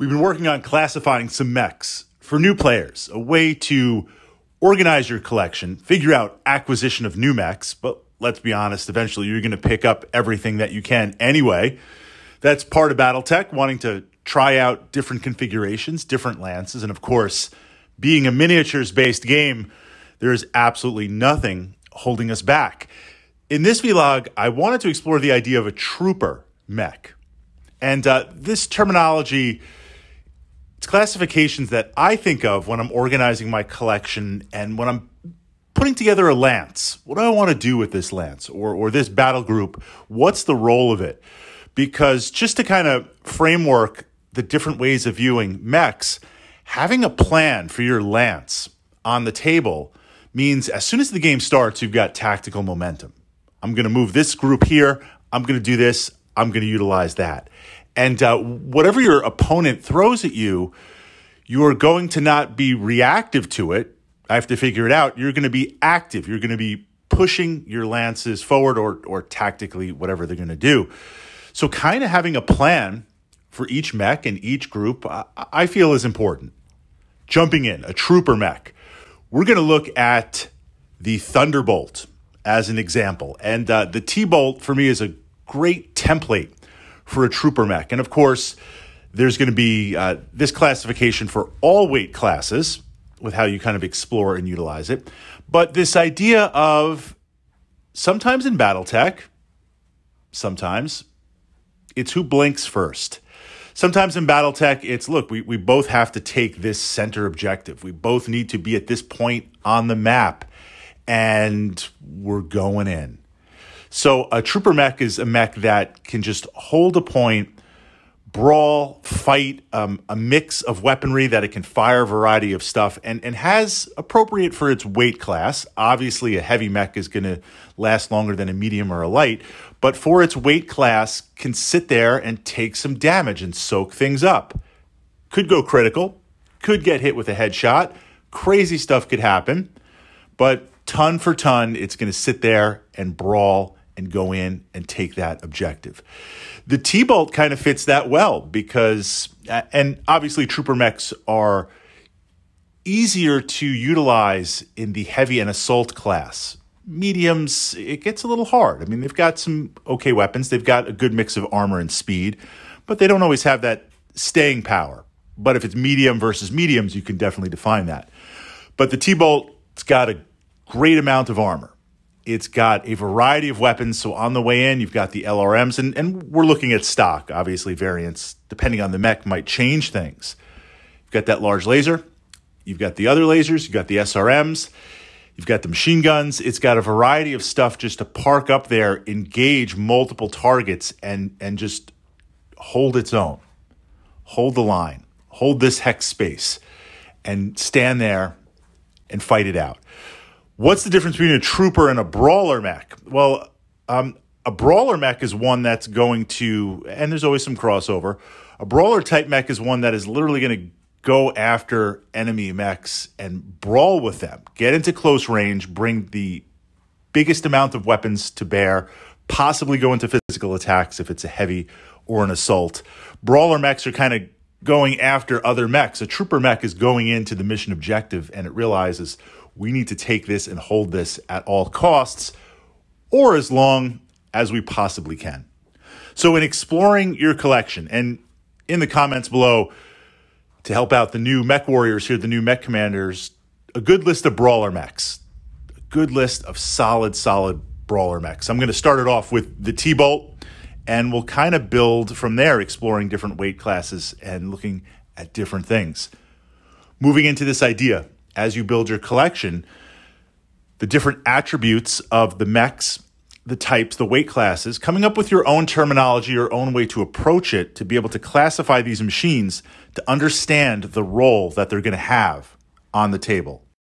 We've been working on classifying some mechs for new players, a way to organize your collection, figure out acquisition of new mechs, but let's be honest, eventually you're going to pick up everything that you can anyway. That's part of Battletech, wanting to try out different configurations, different lances, and of course, being a miniatures-based game, there is absolutely nothing holding us back. In this vlog, I wanted to explore the idea of a trooper mech. And this terminology, it's classifications that I think of when I'm organizing my collection and when I'm putting together a lance. What do I want to do with this lance or this battle group? What's the role of it? Because just to kind of framework the different ways of viewing mechs, having a plan for your lance on the table means as soon as the game starts, you've got tactical momentum. I'm going to move this group here. I'm going to do this. I'm going to utilize that. And whatever your opponent throws at you, you are going to not be reactive to it. I have to figure it out. You're going to be active. You're going to be pushing your lances forward or tactically, whatever they're going to do. So kind of having a plan for each mech and each group, I feel is important. Jumping in, a trooper mech. We're going to look at the Thunderbolt as an example. And the T-Bolt, for me, is a great template for a trooper mech. And of course, there's going to be this classification for all weight classes with how you kind of explore and utilize it. But this idea of sometimes in Battletech, sometimes it's who blinks first. Sometimes in Battletech, it's, look, we both have to take this center objective. We both need to be at this point on the map, and we're going in. So a trooper mech is a mech that can just hold a point, brawl, fight, a mix of weaponry that it can fire a variety of stuff, and has appropriate for its weight class. Obviously, a heavy mech is going to last longer than a medium or a light, but for its weight class, can sit there and take some damage and soak things up. Could go critical, could get hit with a headshot, crazy stuff could happen, but ton for ton, it's going to sit there and brawl and go in and take that objective. The T-Bolt kind of fits that well because, and obviously trooper mechs are easier to utilize in the heavy and assault class. Mediums, it gets a little hard. I mean, they've got some okay weapons. They've got a good mix of armor and speed, but they don't always have that staying power. But if it's medium versus mediums, you can definitely define that. But the T-Bolt, it's got a great amount of armor. It's got a variety of weapons. So on the way in, you've got the LRMs, and we're looking at stock. Obviously, variants, depending on the mech, might change things. You've got that large laser. You've got the other lasers. You've got the SRMs. You've got the machine guns. It's got a variety of stuff just to park up there, engage multiple targets, and just hold its own. Hold the line. Hold this hex space and stand there and fight it out. What's the difference between a trooper and a brawler mech? Well, a brawler mech is one that's going to, and there's always some crossover, a brawler type mech is one that is literally going to go after enemy mechs and brawl with them, get into close range, bring the biggest amount of weapons to bear, possibly go into physical attacks if it's a heavy or an assault. Brawler mechs are kind of going after other mechs. A trooper mech is going into the mission objective and it realizes we need to take this and hold this at all costs or as long as we possibly can. So in exploring your collection, and in the comments below, to help out the new mech warriors here, the new mech commanders, a good list of brawler mechs, a good list of solid brawler mechs. I'm going to start it off with the T-Bolt, and we'll kind of build from there, exploring different weight classes and looking at different things. Moving into this idea, as you build your collection, the different attributes of the mechs, the types, the weight classes, coming up with your own terminology, your own way to approach it, to be able to classify these machines, to understand the role that they're going to have on the table.